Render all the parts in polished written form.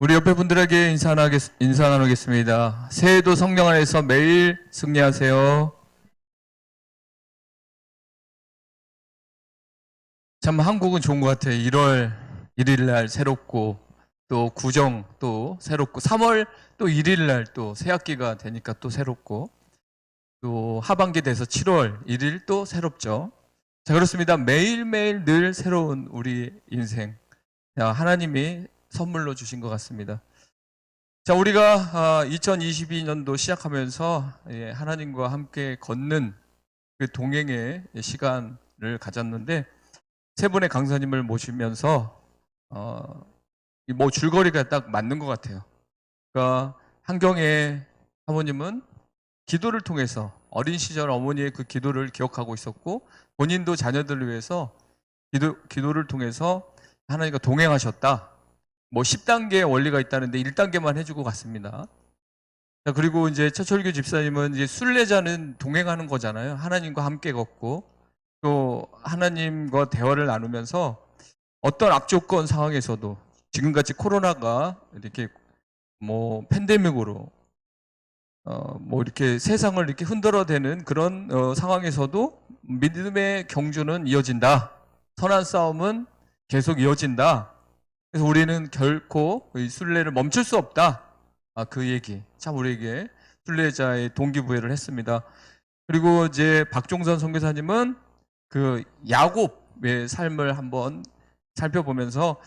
우리 옆에 분들에게 인사 나누겠습니다. 새해도 성령 안에서 매일 승리하세요. 참 한국은 좋은 것 같아요. 1월 1일 날 새롭고 또 구정 또 새롭고 3월 또 1일 날 또 새학기가 되니까 또 새롭고 또 하반기 돼서 7월 1일 또 새롭죠. 자, 그렇습니다. 매일매일 늘 새로운 우리 인생. 하나님이 선물로 주신 것 같습니다. 자, 우리가 2022년도 시작하면서 하나님과 함께 걷는 그 동행의 시간을 가졌는데 세 분의 강사님을 모시면서 뭐 줄거리가 딱 맞는 것 같아요. 그러니까 한경의 사모님은 기도를 통해서 어린 시절 어머니의 그 기도를 기억하고 있었고 본인도 자녀들을 위해서 기도를 통해서 하나님과 동행하셨다. 뭐 10단계의 원리가 있다는데 1단계만 해주고 갔습니다. 자, 그리고 이제 최철규 집사님은 이제 순례자는 동행하는 거잖아요. 하나님과 함께 걷고 또 하나님과 대화를 나누면서 어떤 악조건 상황에서도 지금같이 코로나가 이렇게 뭐 팬데믹으로 뭐 이렇게 세상을 이렇게 흔들어대는 그런 상황에서도 믿음의 경주는 이어진다. 선한 싸움은 계속 이어진다. 그래서 우리는 결코 이 순례를 멈출 수 없다. 그 얘기 참 우리에게 순례자의 동기부여를 했습니다. 그리고 이제 박종선 선교사님은 그 야곱의 삶을 한번 살펴보면서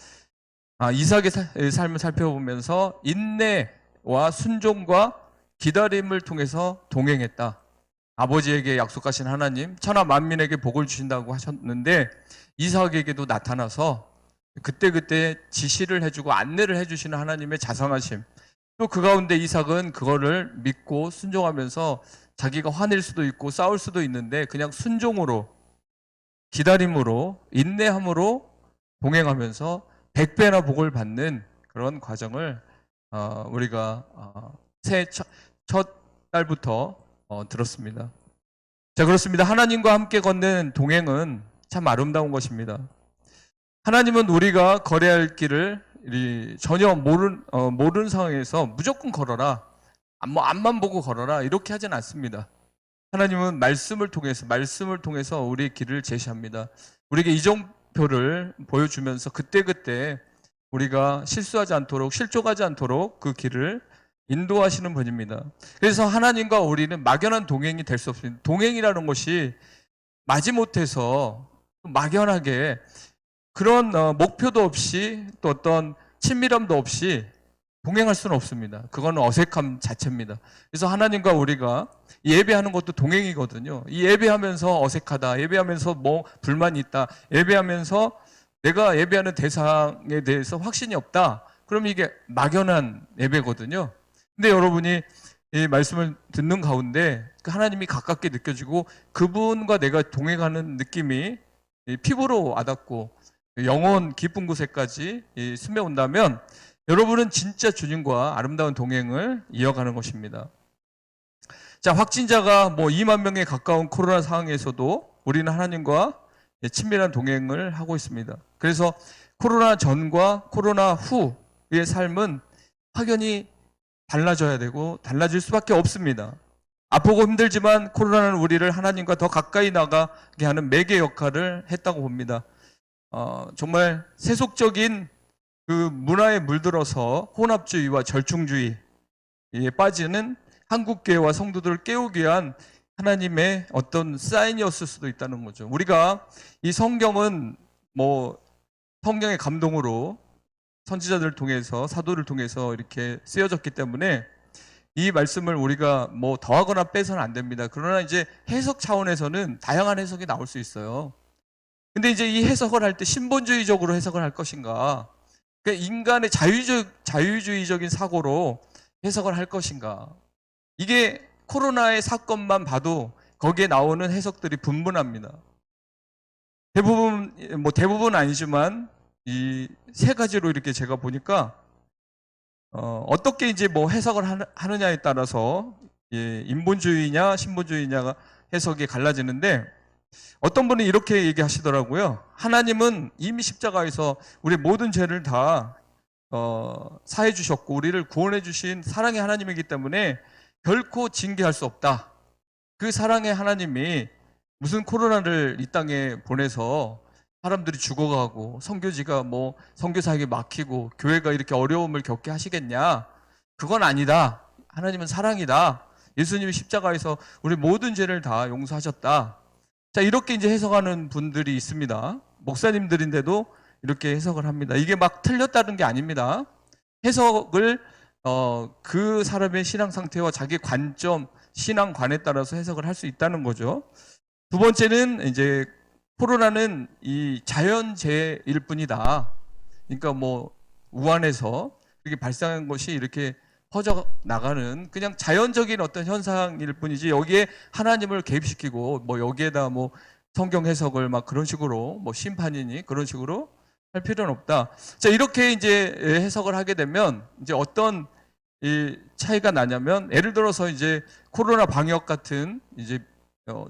이삭의 삶을 살펴보면서 인내와 순종과 기다림을 통해서 동행했다. 아버지에게 약속하신 하나님 천하 만민에게 복을 주신다고 하셨는데 이삭에게도 나타나서 그때그때 지시를 해주고 안내를 해주시는 하나님의 자상하심, 또 그 가운데 이삭은 그거를 믿고 순종하면서 자기가 화낼 수도 있고 싸울 수도 있는데 그냥 순종으로 기다림으로 인내함으로 동행하면서 100배나 복을 받는 그런 과정을 우리가 새해 첫 달부터 들었습니다. 자, 그렇습니다. 하나님과 함께 걷는 동행은 참 아름다운 것입니다. 하나님은 우리가 걸어야 할 길을 전혀 모르는 상황에서 무조건 걸어라. 앞만 보고 걸어라. 이렇게 하진 않습니다. 하나님은 말씀을 통해서 우리의 길을 제시합니다. 우리에게 이정표를 보여주면서 그때그때 우리가 실수하지 않도록 실족하지 않도록 그 길을 인도하시는 분입니다. 그래서 하나님과 우리는 막연한 동행이 될 수 없습니다. 동행이라는 것이 마지못해서 막연하게 그런 목표도 없이 또 어떤 친밀함도 없이 동행할 수는 없습니다. 그건 어색함 자체입니다. 그래서 하나님과 우리가 예배하는 것도 동행이거든요. 이 예배하면서 어색하다, 예배하면서 뭐 불만이 있다, 예배하면서 내가 예배하는 대상에 대해서 확신이 없다. 그럼 이게 막연한 예배거든요. 근데 여러분이 이 말씀을 듣는 가운데 하나님이 가깝게 느껴지고 그분과 내가 동행하는 느낌이 피부로 와닿고 영혼 깊은 곳에까지 스며온다면 여러분은 진짜 주님과 아름다운 동행을 이어가는 것입니다. 자, 확진자가 뭐 2만 명에 가까운 코로나 상황에서도 우리는 하나님과 친밀한 동행을 하고 있습니다. 그래서 코로나 전과 코로나 후의 삶은 확연히 달라져야 되고 달라질 수밖에 없습니다. 아프고 힘들지만 코로나는 우리를 하나님과 더 가까이 나가게 하는 매개 역할을 했다고 봅니다. 정말 세속적인 그 문화에 물들어서 혼합주의와 절충주의에 빠지는 한국교회와 성도들을 깨우기 위한 하나님의 어떤 사인이었을 수도 있다는 거죠. 우리가 이 성경은 뭐 성경의 감동으로 선지자들을 통해서 사도를 통해서 이렇게 쓰여졌기 때문에 이 말씀을 우리가 뭐 더하거나 빼서는 안 됩니다. 그러나 이제 해석 차원에서는 다양한 해석이 나올 수 있어요. 근데 이제 이 해석을 할 때 신본주의적으로 해석을 할 것인가, 그러니까 인간의 자유주의적인 사고로 해석을 할 것인가. 이게 코로나의 사건만 봐도 거기에 나오는 해석들이 분분합니다. 대부분 아니지만 이 세 가지로 이렇게 제가 보니까 어떻게 이제 뭐 해석을 하느냐에 따라서 인본주의냐 신본주의냐가 해석이 갈라지는데 어떤 분은 이렇게 얘기하시더라고요. 하나님은 이미 십자가에서 우리 모든 죄를 다 사해 주셨고 우리를 구원해 주신 사랑의 하나님이기 때문에 결코 징계할 수 없다. 그 사랑의 하나님이 무슨 코로나를 이 땅에 보내서 사람들이 죽어가고 선교지가 뭐 선교사에게 막히고 교회가 이렇게 어려움을 겪게 하시겠냐? 그건 아니다. 하나님은 사랑이다. 예수님이 십자가에서 우리 모든 죄를 다 용서하셨다. 자, 이렇게 이제 해석하는 분들이 있습니다. 목사님들인데도 이렇게 해석을 합니다. 이게 막 틀렸다는 게 아닙니다. 해석을 그 사람의 신앙 상태와 자기 관점, 신앙관에 따라서 해석을 할 수 있다는 거죠. 두 번째는 이제 코로나는 이 자연재해일 뿐이다. 그러니까 뭐 우한에서 그렇게 발생한 것이 이렇게 퍼져 나가는 그냥 자연적인 어떤 현상일 뿐이지 여기에 하나님을 개입시키고 뭐 여기에다 뭐 성경 해석을 막 그런 식으로 뭐 심판이니 그런 식으로 할 필요는 없다. 자, 이렇게 이제 해석을 하게 되면 이제 어떤 이 차이가 나냐면 예를 들어서 이제 코로나 방역 같은 이제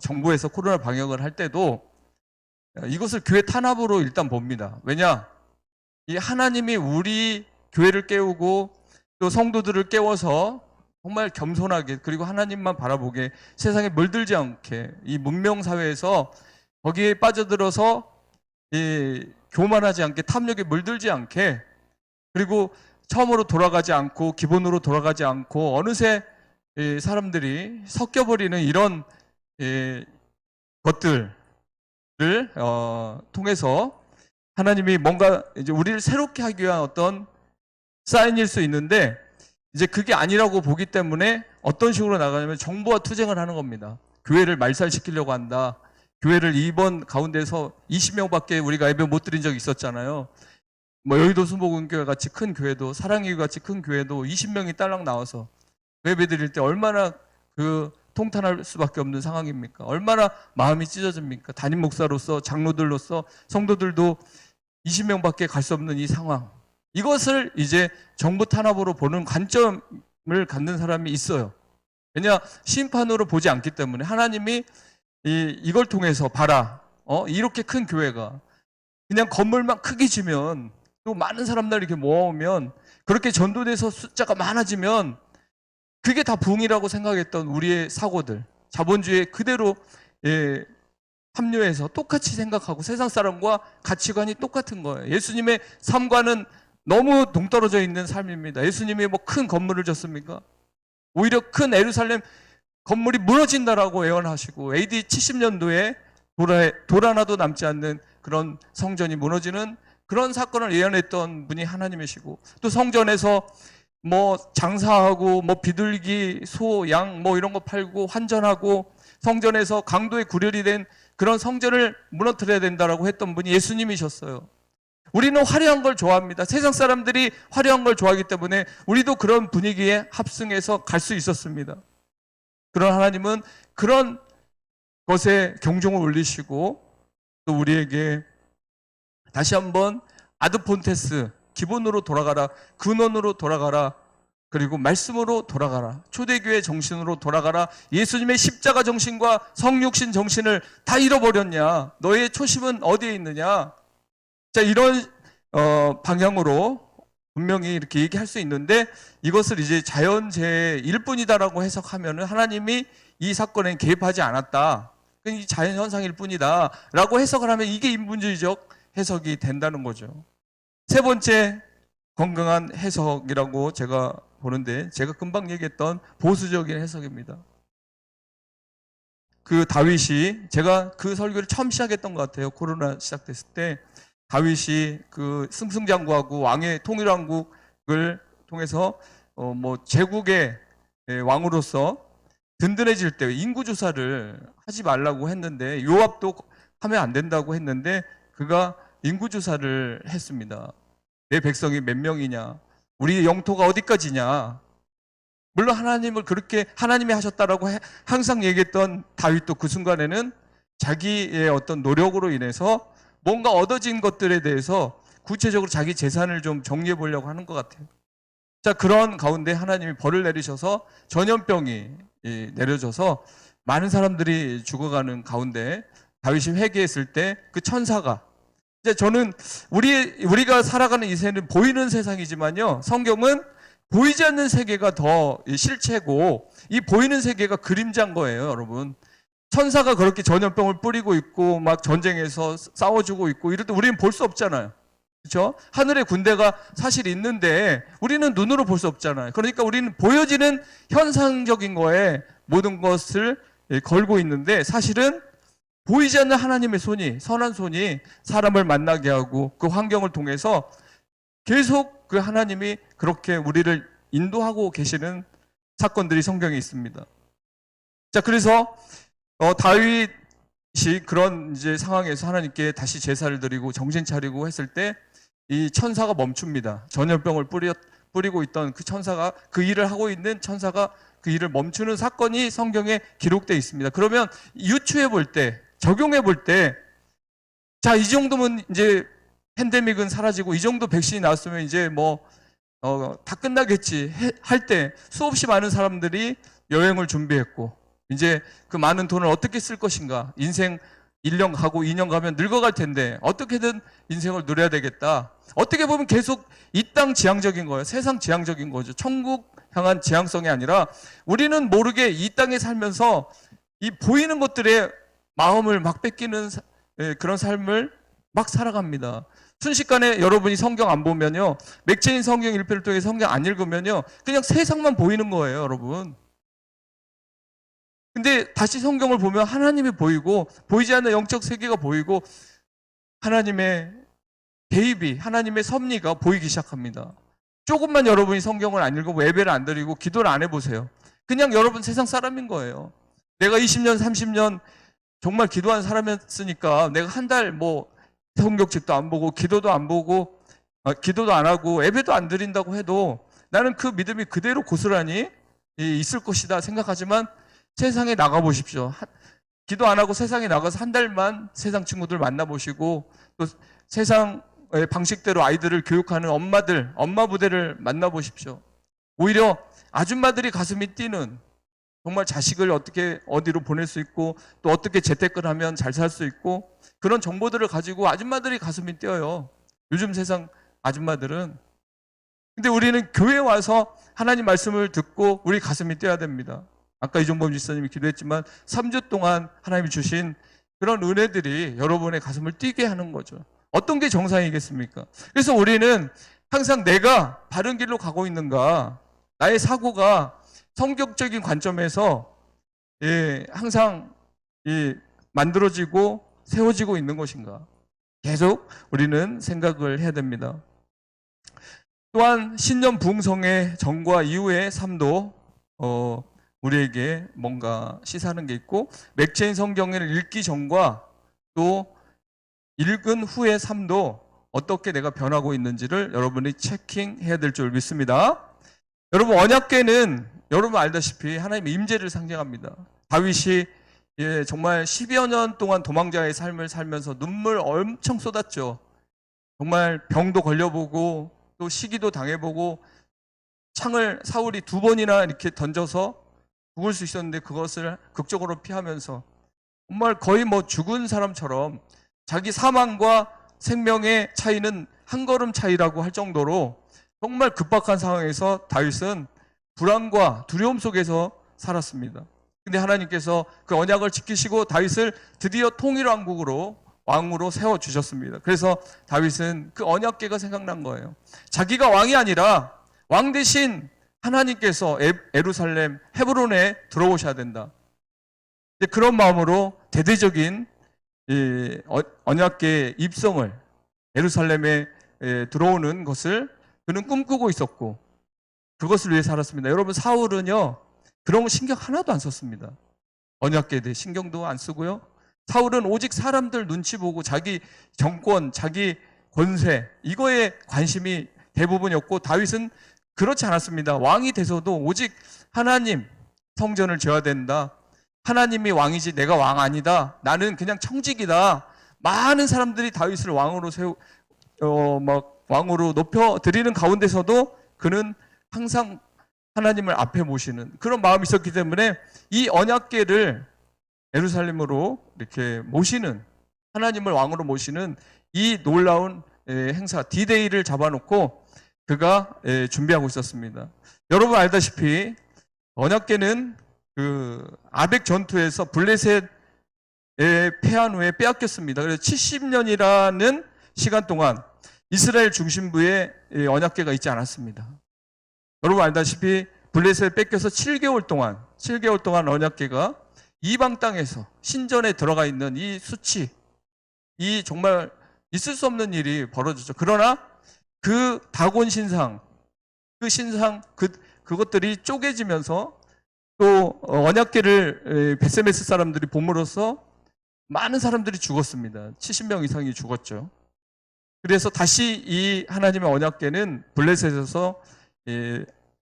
정부에서 코로나 방역을 할 때도 이것을 교회 탄압으로 일단 봅니다. 왜냐? 이 하나님이 우리 교회를 깨우고 또 성도들을 깨워서 정말 겸손하게 그리고 하나님만 바라보게 세상에 물들지 않게 이 문명사회에서 거기에 빠져들어서 이 교만하지 않게 탐욕에 물들지 않게 그리고 처음으로 돌아가지 않고 기본으로 돌아가지 않고 어느새 이 사람들이 섞여버리는 이런 것들을 통해서 하나님이 뭔가 이제 우리를 새롭게 하기 위한 어떤 사인일 수 있는데 이제 그게 아니라고 보기 때문에 어떤 식으로 나가냐면 정부와 투쟁을 하는 겁니다. 교회를 말살시키려고 한다. 교회를 이번 가운데서 20명밖에 우리가 예배 못 드린 적이 있었잖아요. 뭐 여의도 순복음교회 같이 큰 교회도 사랑의교 같이 큰 교회도 20명이 딸랑 나와서 예배 드릴 때 얼마나 그 통탄할 수밖에 없는 상황입니까? 얼마나 마음이 찢어집니까? 담임 목사로서 장로들로서 성도들도 20명밖에 갈 수 없는 이 상황. 이것을 이제 정부 탄압으로 보는 관점을 갖는 사람이 있어요. 왜냐? 심판으로 보지 않기 때문에 하나님이 이걸 통해서 봐라. 이렇게 큰 교회가 그냥 건물만 크게 지면 또 많은 사람들 이렇게 모아오면 그렇게 전도돼서 숫자가 많아지면 그게 다 부흥이라고 생각했던 우리의 사고들, 자본주의에 그대로 합류해서 똑같이 생각하고 세상 사람과 가치관이 똑같은 거예요. 예수님의 삶과는 너무 동떨어져 있는 삶입니다. 예수님이 뭐 큰 건물을 졌습니까? 오히려 큰 예루살렘 건물이 무너진다라고 예언하시고 AD 70년도에 돌 하나도 남지 않는 그런 성전이 무너지는 그런 사건을 예언했던 분이 하나님이시고 또 성전에서 뭐 장사하고 뭐 비둘기, 소, 양 뭐 이런 거 팔고 환전하고 성전에서 강도의 구렬이 된 그런 성전을 무너뜨려야 된다라고 했던 분이 예수님이셨어요. 우리는 화려한 걸 좋아합니다. 세상 사람들이 화려한 걸 좋아하기 때문에 우리도 그런 분위기에 합승해서 갈 수 있었습니다. 그런 하나님은 그런 것에 경종을 울리시고 또 우리에게 다시 한번 아드폰테스 기본으로 돌아가라, 근원으로 돌아가라, 그리고 말씀으로 돌아가라, 초대교회 정신으로 돌아가라. 예수님의 십자가 정신과 성육신 정신을 다 잃어버렸냐? 너의 초심은 어디에 있느냐? 자, 이런 방향으로 분명히 이렇게 얘기할 수 있는데 이것을 이제 자연재해일 뿐이다라고 해석하면은 하나님이 이 사건에 개입하지 않았다. 이 자연현상일 뿐이다 라고 해석을 하면 이게 인본주의적 해석이 된다는 거죠. 세 번째 건강한 해석이라고 제가 보는데 제가 금방 얘기했던 보수적인 해석입니다. 그 다윗이 제가 그 설교를 처음 시작했던 것 같아요. 코로나 시작됐을 때 다윗이 그 승승장구하고 왕의 통일왕국을 통해서 뭐 제국의 왕으로서 든든해질 때 인구조사를 하지 말라고 했는데 요압도 하면 안 된다고 했는데 그가 인구조사를 했습니다. 내 백성이 몇 명이냐? 우리 영토가 어디까지냐? 물론 하나님을 그렇게 하나님이 하셨다라고 항상 얘기했던 다윗도 그 순간에는 자기의 어떤 노력으로 인해서 뭔가 얻어진 것들에 대해서 구체적으로 자기 재산을 좀 정리해 보려고 하는 것 같아요. 자, 그런 가운데 하나님이 벌을 내리셔서 전염병이 내려져서 많은 사람들이 죽어가는 가운데 다윗이 회개했을 때 그 천사가 이제 저는 우리가 살아가는 이 세는 보이는 세상이지만요, 성경은 보이지 않는 세계가 더 실체고 이 보이는 세계가 그림자인 거예요, 여러분. 천사가 그렇게 전염병을 뿌리고 있고 막 전쟁에서 싸워주고 있고 이럴 때 우리는 볼 수 없잖아요. 그렇죠? 하늘의 군대가 사실 있는데 우리는 눈으로 볼 수 없잖아요. 그러니까 우리는 보여지는 현상적인 거에 모든 것을 걸고 있는데 사실은 보이지 않는 하나님의 손이, 선한 손이 사람을 만나게 하고 그 환경을 통해서 계속 그 하나님이 그렇게 우리를 인도하고 계시는 사건들이 성경에 있습니다. 자, 그래서 다윗이 그런 이제 상황에서 하나님께 다시 제사를 드리고 정신 차리고 했을 때 이 천사가 멈춥니다. 전염병을 뿌리고 있던 그 천사가, 그 일을 하고 있는 천사가 그 일을 멈추는 사건이 성경에 기록되어 있습니다. 그러면 유추해 볼 때, 적용해 볼 때, 자, 이 정도면 이제 팬데믹은 사라지고 이 정도 백신이 나왔으면 이제 다 끝나겠지 할 때 수없이 많은 사람들이 여행을 준비했고 이제 그 많은 돈을 어떻게 쓸 것인가, 인생 1년 가고 2년 가면 늙어갈 텐데 어떻게든 인생을 누려야 되겠다. 어떻게 보면 계속 이 땅 지향적인 거예요. 세상 지향적인 거죠. 천국 향한 지향성이 아니라 우리는 모르게 이 땅에 살면서 이 보이는 것들에 마음을 막 뺏기는 그런 삶을 막 살아갑니다. 순식간에 여러분이 성경 안 보면요, 맥체인 성경 1편을 통해 성경 안 읽으면요 그냥 세상만 보이는 거예요, 여러분. 근데 다시 성경을 보면 하나님이 보이고 보이지 않는 영적 세계가 보이고 하나님의 개입이, 하나님의 섭리가 보이기 시작합니다. 조금만 여러분이 성경을 안 읽고 예배를 안 드리고 기도를 안 해보세요. 그냥 여러분 세상 사람인 거예요. 내가 20년 30년 정말 기도한 사람이었으니까 내가 한 달 성경책도 안 보고 기도도 안 보고 기도도 안 하고 예배도 안 드린다고 해도 나는 그 믿음이 그대로 고스란히 있을 것이다 생각하지만 세상에 나가보십시오. 기도 안 하고 세상에 나가서 한 달만 세상 친구들 만나보시고 또 세상의 방식대로 아이들을 교육하는 엄마 부대를 만나보십시오. 오히려 아줌마들이 가슴이 뛰는, 정말 자식을 어떻게 어디로 보낼 수 있고 또 어떻게 재테크를 하면 잘 살 수 있고 그런 정보들을 가지고 아줌마들이 가슴이 뛰어요. 요즘 세상 아줌마들은. 근데 우리는 교회에 와서 하나님 말씀을 듣고 우리 가슴이 뛰어야 됩니다. 아까 이종범 지사님이 기도했지만 3주 동안 하나님이 주신 그런 은혜들이 여러분의 가슴을 뛰게 하는 거죠. 어떤 게 정상이겠습니까? 그래서 우리는 항상 내가 바른 길로 가고 있는가, 나의 사고가 성경적인 관점에서 항상 만들어지고 세워지고 있는 것인가, 계속 우리는 생각을 해야 됩니다. 또한 신년 부흥성의 전과 이후의 삶도 우리에게 뭔가 시사하는 게 있고, 맥체인 성경을 읽기 전과 또 읽은 후의 삶도 어떻게 내가 변하고 있는지를 여러분이 체킹해야 될 줄 믿습니다. 여러분, 언약궤는 여러분 알다시피 하나님의 임재를 상징합니다. 다윗이 정말 10여 년 동안 도망자의 삶을 살면서 눈물 엄청 쏟았죠. 정말 병도 걸려보고 또 시기도 당해보고 창을 사울이 2번이나 이렇게 던져서 죽을 수 있었는데 그것을 극적으로 피하면서 정말 거의 죽은 사람처럼 자기 사망과 생명의 차이는 한 걸음 차이라고 할 정도로 정말 급박한 상황에서 다윗은 불안과 두려움 속에서 살았습니다. 근데 하나님께서 그 언약을 지키시고 다윗을 드디어 통일왕국으로 왕으로 세워주셨습니다. 그래서 다윗은 그 언약궤가 생각난 거예요. 자기가 왕이 아니라 왕 대신 하나님께서 예루살렘 헤브론에 들어오셔야 된다. 그런 마음으로 대대적인 언약궤의 입성을, 예루살렘에 들어오는 것을 그는 꿈꾸고 있었고 그것을 위해 살았습니다. 여러분, 사울은요 그런 거 신경 하나도 안 썼습니다. 언약궤에 대해 신경도 안 쓰고요. 사울은 오직 사람들 눈치 보고 자기 정권, 자기 권세 이거에 관심이 대부분이었고, 다윗은 그렇지 않았습니다. 왕이 돼서도 오직 하나님 성전을 지어야 된다. 하나님이 왕이지 내가 왕 아니다. 나는 그냥 청직이다. 많은 사람들이 다윗을 왕으로 왕으로 높여 드리는 가운데서도 그는 항상 하나님을 앞에 모시는 그런 마음이 있었기 때문에 이 언약궤를 예루살렘으로 이렇게 모시는, 하나님을 왕으로 모시는 이 놀라운 행사 D-Day를 잡아놓고 그가 준비하고 있었습니다. 여러분 알다시피 언약궤는 그 아벡 전투에서 블레셋에 패한 후에 빼앗겼습니다. 그래서 70년이라는 시간 동안 이스라엘 중심부에 언약궤가 있지 않았습니다. 여러분 알다시피 블레셋에 뺏겨서 7개월 동안 언약궤가 이방 땅에서 신전에 들어가 있는 이 수치, 이 정말 있을 수 없는 일이 벌어졌죠. 그러나 그 다곤 신상, 그것들이 쪼개지면서 또 언약궤를 베세메스 사람들이 봄으로써 많은 사람들이 죽었습니다. 70명 이상이 죽었죠. 그래서 다시 이 하나님의 언약궤는 블레셋에서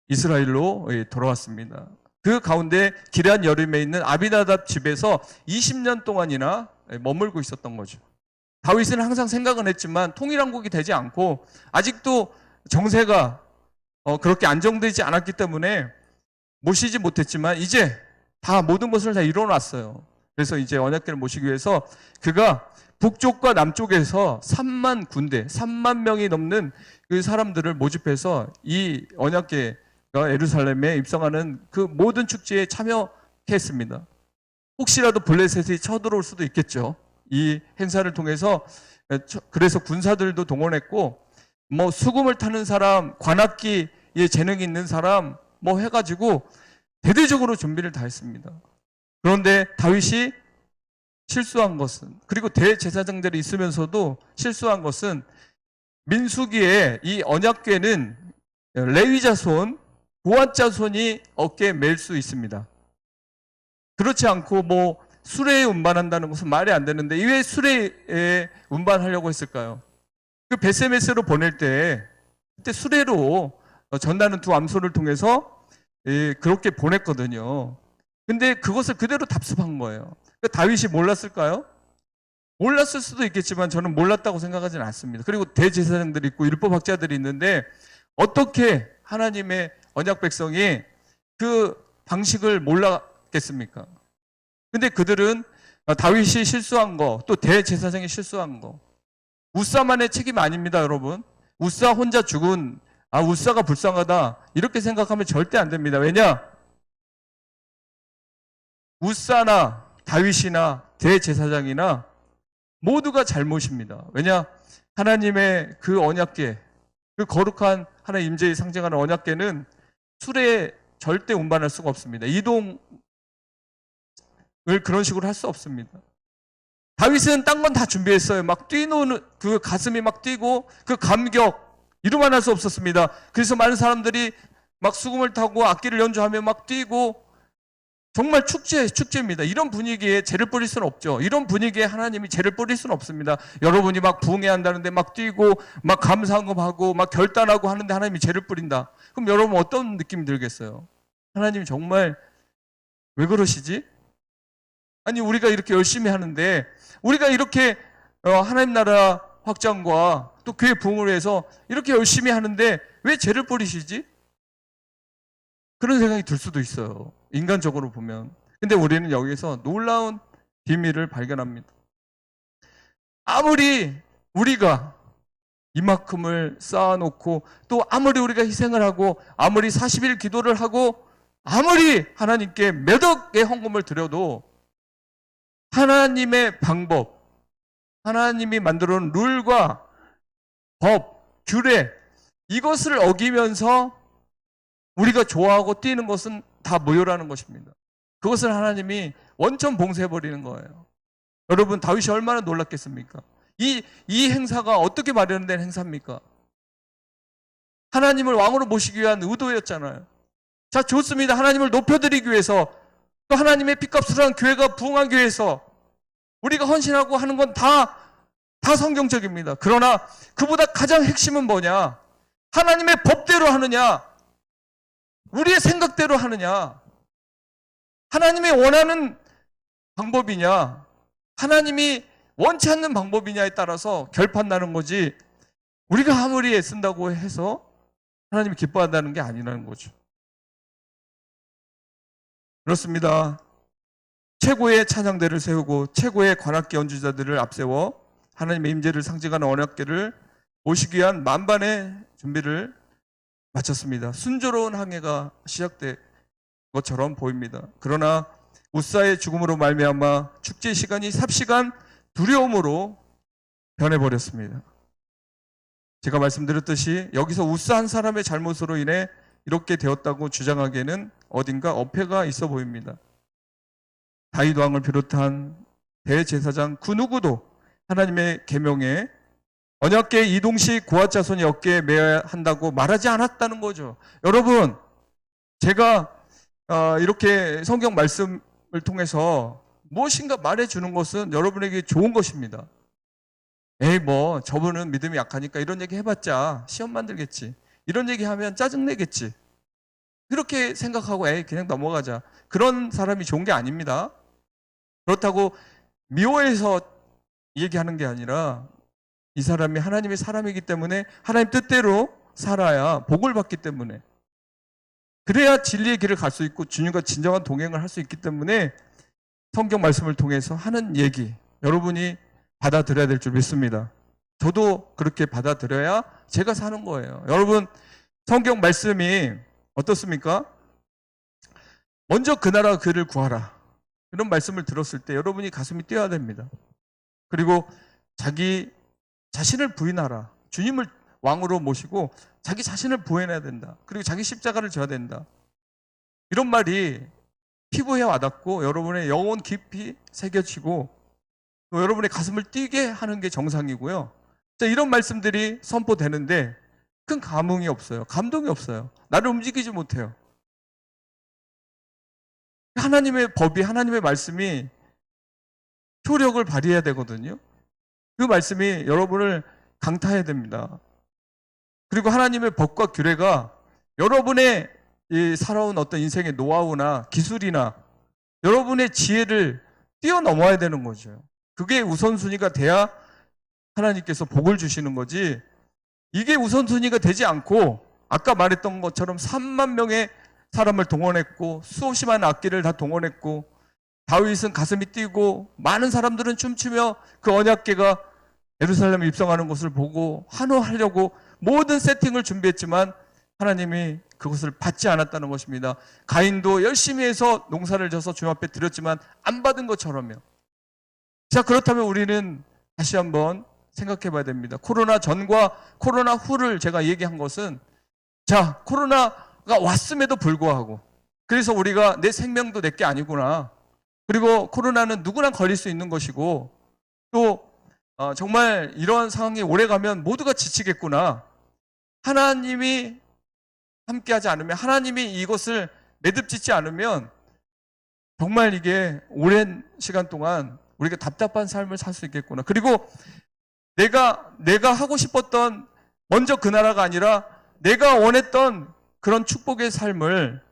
이스라엘로 돌아왔습니다. 그 가운데 기럇 여림에 있는 아비나답 집에서 20년 동안이나 머물고 있었던 거죠. 다윗은 항상 생각은 했지만 통일왕국이 되지 않고 아직도 정세가 그렇게 안정되지 않았기 때문에 모시지 못했지만 이제 다 모든 것을 다 이뤄놨어요. 그래서 이제 언약궤를 모시기 위해서 그가 북쪽과 남쪽에서 3만 명이 넘는 그 사람들을 모집해서 이 언약궤가 예루살렘에 입성하는 그 모든 축제에 참여했습니다. 혹시라도 블레셋이 쳐들어올 수도 있겠죠. 이 행사를 통해서. 그래서 군사들도 동원했고 뭐 수금을 타는 사람, 관악기에 재능이 있는 사람 뭐 해가지고 대대적으로 준비를 다 했습니다. 그런데 다윗이 실수한 것은, 그리고 대제사장들이 있으면서도 실수한 것은, 민수기에 이 언약궤는 레위 자손, 고핫 자손이 어깨에 맬 수 있습니다. 그렇지 않고 뭐 수레에 운반한다는 것은 말이 안 되는데 왜 수레에 운반하려고 했을까요? 그 베세메스로 보낼 때 그때 수레로 전나는 두 암소를 통해서 그렇게 보냈거든요. 근데 그것을 그대로 답습한 거예요. 그러니까 다윗이 몰랐을까요? 몰랐을 수도 있겠지만 저는 몰랐다고 생각하지는 않습니다. 그리고 대제사장들이 있고 율법학자들이 있는데 어떻게 하나님의 언약 백성이 그 방식을 몰랐겠습니까? 근데 그들은 다윗이 실수한 거, 또 대제사장이 실수한 거, 우사만의 책임 아닙니다, 여러분. 우사 혼자 죽은, 우사가 불쌍하다 이렇게 생각하면 절대 안 됩니다. 왜냐? 우사나 다윗이나 대제사장이나 모두가 잘못입니다. 왜냐? 하나님의 그 언약궤, 그 거룩한 하나님 임재의 상징하는 언약궤는 수레에 절대 운반할 수가 없습니다. 이동을 그런 식으로 할 수 없습니다. 다윗은 딴 건 다 준비했어요. 막 뛰노는 그 가슴이 막 뛰고 그 감격 이루만 할 수 없었습니다. 그래서 많은 사람들이 막 수금을 타고 악기를 연주하며 막 뛰고 정말 축제입니다. 이런 분위기에 죄를 뿌릴 수는 없죠. 이런 분위기에 하나님이 죄를 뿌릴 수는 없습니다. 여러분이 막 부흥회한다는데 막 뛰고 막 감상금하고 막 결단하고 하는데 하나님이 죄를 뿌린다. 그럼 여러분 어떤 느낌이 들겠어요? 하나님이 정말 왜 그러시지? 아니 우리가 이렇게 열심히 하는데 우리가 이렇게 하나님 나라 확장과 또 교회 부흥을 위해서 이렇게 열심히 하는데 왜 죄를 뿌리시지? 그런 생각이 들 수도 있어요. 인간적으로 보면. 근데 우리는 여기서 놀라운 비밀을 발견합니다. 아무리 우리가 이만큼을 쌓아놓고 또 아무리 우리가 희생을 하고 아무리 40일 기도를 하고 아무리 하나님께 몇 억의 헌금을 드려도 하나님의 방법, 하나님이 만들어 놓은 룰과 법, 규례 이것을 어기면서 우리가 좋아하고 뛰는 것은 다 모욕하는 것입니다. 그것을 하나님이 원천 봉쇄해버리는 거예요. 여러분 다윗이 얼마나 놀랐겠습니까? 이 행사가 어떻게 마련된 행사입니까? 하나님을 왕으로 모시기 위한 의도였잖아요. 자, 좋습니다. 하나님을 높여드리기 위해서 또 하나님의 핏값으로 한 교회가 부흥한 교회에서 우리가 헌신하고 하는 건 다 성경적입니다. 그러나 그보다 가장 핵심은 뭐냐? 하나님의 법대로 하느냐? 우리의 생각대로 하느냐? 하나님이 원하는 방법이냐? 하나님이 원치 않는 방법이냐에 따라서 결판나는 거지 우리가 아무리 애쓴다고 해서 하나님이 기뻐한다는 게 아니라는 거죠. 그렇습니다. 최고의 찬양대를 세우고 최고의 관악기 연주자들을 앞세워 하나님의 임재를 상징하는 언약궤를 모시기 위한 만반의 준비를 마쳤습니다. 순조로운 항해가 시작된 것처럼 보입니다. 그러나 우사의 죽음으로 말미암아 축제 시간이 삽시간 두려움으로 변해버렸습니다. 제가 말씀드렸듯이 여기서 우사 한 사람의 잘못으로 인해 이렇게 되었다고 주장하기에는 어딘가 어폐가 있어 보입니다. 다윗 왕을 비롯한 대제사장 그 누구도 하나님의 계명에 언약궤 이동식 고앗 자손이 어깨에 매야 한다고 말하지 않았다는 거죠. 여러분, 제가 이렇게 성경 말씀을 통해서 무엇인가 말해주는 것은 여러분에게 좋은 것입니다. 에이 뭐 저분은 믿음이 약하니까 이런 얘기 해봤자 시험 만들겠지, 이런 얘기하면 짜증내겠지, 그렇게 생각하고 에이 그냥 넘어가자, 그런 사람이 좋은 게 아닙니다. 그렇다고 미워해서 얘기하는 게 아니라 이 사람이 하나님의 사람이기 때문에 하나님 뜻대로 살아야 복을 받기 때문에, 그래야 진리의 길을 갈 수 있고 주님과 진정한 동행을 할 수 있기 때문에 성경 말씀을 통해서 하는 얘기 여러분이 받아들여야 될 줄 믿습니다. 저도 그렇게 받아들여야 제가 사는 거예요. 여러분, 성경 말씀이 어떻습니까? 먼저 그 나라 그를 구하라, 이런 말씀을 들었을 때 여러분이 가슴이 뛰어야 됩니다. 그리고 자기 자신을 부인하라, 주님을 왕으로 모시고 자기 자신을 부인해야 된다. 그리고 자기 십자가를 져야 된다. 이런 말이 피부에 와닿고 여러분의 영혼 깊이 새겨지고 또 여러분의 가슴을 뛰게 하는 게 정상이고요. 자, 이런 말씀들이 선포되는데 큰 감흥이 없어요. 감동이 없어요. 나를 움직이지 못해요. 하나님의 법이, 하나님의 말씀이 효력을 발휘해야 되거든요. 그 말씀이 여러분을 강타해야 됩니다. 그리고 하나님의 법과 규례가 여러분의 이 살아온 어떤 인생의 노하우나 기술이나 여러분의 지혜를 뛰어넘어야 되는 거죠. 그게 우선순위가 돼야 하나님께서 복을 주시는 거지, 이게 우선순위가 되지 않고 아까 말했던 것처럼 3만 명의 사람을 동원했고 수없이 많은 악기를 다 동원했고 다윗은 가슴이 뛰고 많은 사람들은 춤추며 그 언약궤가 예루살렘에 입성하는 것을 보고 환호하려고 모든 세팅을 준비했지만 하나님이 그것을 받지 않았다는 것입니다. 가인도 열심히 해서 농사를 져서 주님 앞에 드렸지만 안 받은 것처럼요. 자, 그렇다면 우리는 다시 한번 생각해 봐야 됩니다. 코로나 전과 코로나 후를 제가 얘기한 것은, 자, 코로나가 왔음에도 불구하고, 그래서 우리가 내 생명도 내게 아니구나, 그리고 코로나는 누구나 걸릴 수 있는 것이고 또 정말 이러한 상황이 오래가면 모두가 지치겠구나, 하나님이 함께하지 않으면, 하나님이 이것을 매듭짓지 않으면 정말 이게 오랜 시간 동안 우리가 답답한 삶을 살 수 있겠구나. 그리고 내가 하고 싶었던, 먼저 그 나라가 아니라 내가 원했던 그런 축복의 삶을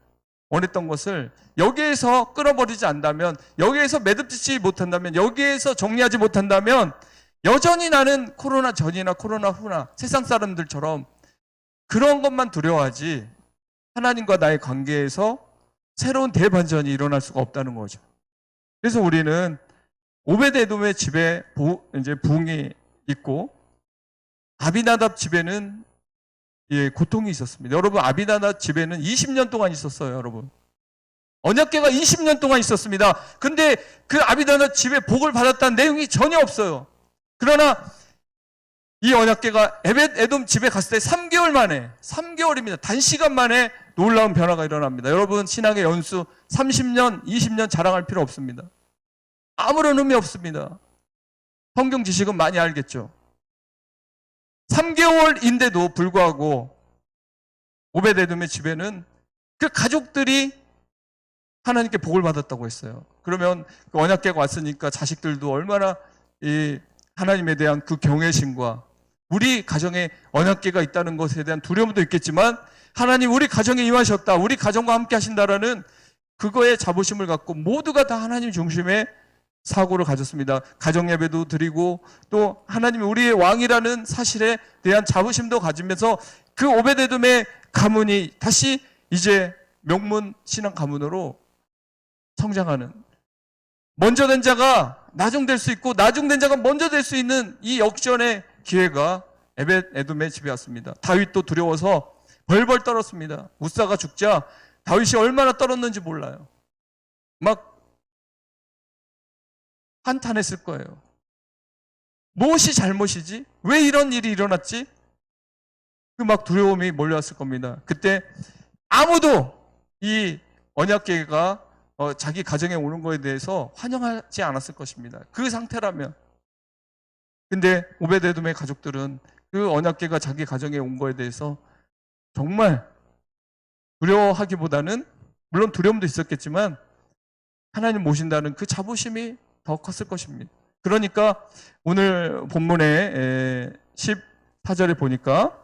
원했던 것을 여기에서 끌어버리지 않는다면, 여기에서 매듭짓지 못한다면, 여기에서 정리하지 못한다면 여전히 나는 코로나 전이나 코로나 후나 세상 사람들처럼 그런 것만 두려워하지 하나님과 나의 관계에서 새로운 대반전이 일어날 수가 없다는 거죠. 그래서 우리는 오베드에돔의 집에 이제 부흥이 있고 아비나답 집에는 고통이 있었습니다. 여러분, 아비나답 집에는 20년 동안 있었어요. 여러분, 언약궤가 20년 동안 있었습니다. 근데 그 아비나답 집에 복을 받았다는 내용이 전혀 없어요. 그러나 이 언약궤가 에벳에돔 집에 갔을 때 3개월 만에, 3개월입니다. 단시간 만에 놀라운 변화가 일어납니다. 여러분, 신앙의 연수 30년, 20년 자랑할 필요 없습니다. 아무런 의미 없습니다. 성경 지식은 많이 알겠죠. 3개월인데도 불구하고 오베드에돔의 집에는 그 가족들이 하나님께 복을 받았다고 했어요. 그러면 그 언약궤가 왔으니까 자식들도 얼마나 이 하나님에 대한 그 경외심과 우리 가정에 언약궤가 있다는 것에 대한 두려움도 있겠지만, 하나님 우리 가정에 임하셨다, 우리 가정과 함께 하신다라는 그거에 자부심을 갖고 모두가 다 하나님 중심의 사고를 가졌습니다. 가정 예배도 드리고 또 하나님이 우리의 왕이라는 사실에 대한 자부심도 가지면서 그 오베드에돔의 가문이 다시 이제 명문 신앙 가문으로 성장하는, 먼저 된 자가 나중될 수 있고 나중된 자가 먼저 될 수 있는 이 역전의 기회가 에돔의 집에 왔습니다. 다윗도 두려워서 벌벌 떨었습니다. 우사가 죽자 다윗이 얼마나 떨었는지 몰라요. 막 한탄했을 거예요. 무엇이 잘못이지? 왜 이런 일이 일어났지? 그 막 두려움이 몰려왔을 겁니다. 그때 아무도 이 언약궤가 자기 가정에 오는 거에 대해서 환영하지 않았을 것입니다. 그 상태라면. 근데 오베드에돔의 가족들은 그 언약궤가 자기 가정에 온 거에 대해서 정말 두려워하기보다는, 물론 두려움도 있었겠지만 하나님 모신다는 그 자부심이 더 컸을 것입니다. 그러니까 오늘 본문의 14절에 보니까